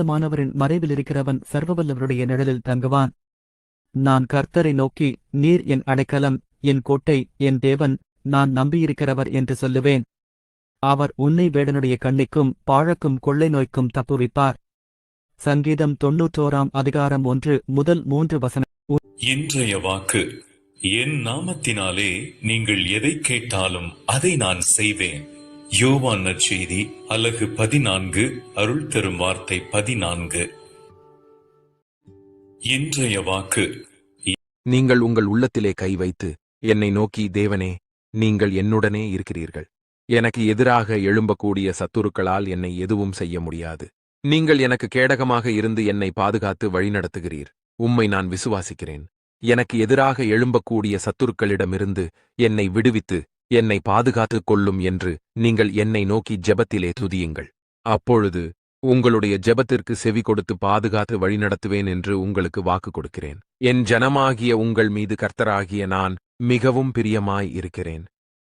மாணவரின் மறைவில் இருக்கிறவன் சர்வவல்லவருடைய நிழலில் தங்குவான். நான் கர்த்தரை நோக்கி, நீர் என் அடைக்கலம், என் கோட்டை, என் தேவன், நான் நம்பியிருக்கிறவர் என்று சொல்லுவேன். அவர் உன்னை வேடனுடைய கண்ணிக்கும் பாழக்கும் கொள்ளை நோய்க்கும் தப்புவிப்பார். சங்கீதம் 91 1 முதல் 3 வசனம். இன்றைய வாக்கு: என் நாமத்தினாலே நீங்கள் எதை கேட்டாலும் அதை நான் செய்வேன். யோவான் நற்செய்தி அலகு 14 அருள் தரும் வார்த்தை 14. இன்றைய வாக்கு: நீங்கள் உங்கள் உள்ளத்திலே கை வைத்து என்னை நோக்கி, தேவனே, நீங்கள் என்னுடனே இருக்கிறீர்கள். எனக்கு எதிராக எழும்பக்கூடிய சத்துருக்களால் என்னை எதுவும் செய்ய முடியாது. நீங்கள் எனக்கு கேடகமாக இருந்து என்னை பாதுகாத்து வழிநடத்துகிறீர். உம்மை நான் விசுவாசிக்கிறேன். எனக்கு எதிராக எழும்பக்கூடிய சத்துருக்களிடமிருந்து என்னை விடுவித்து என்னை பாதுகாத்துக் கொள்ளும் என்று நீங்கள் என்னை நோக்கி ஜெபத்திலே துதியுங்கள். அப்பொழுது உங்களுடைய ஜெபத்திற்கு செவி கொடுத்து பாதுகாத்து வழிநடத்துவேன் என்று உங்களுக்கு வாக்கு கொடுக்கிறேன். என் ஜனமாகிய உங்கள் மீது கர்த்தராகிய நான் மிகவும் பிரியமாய் இருக்கிறேன்.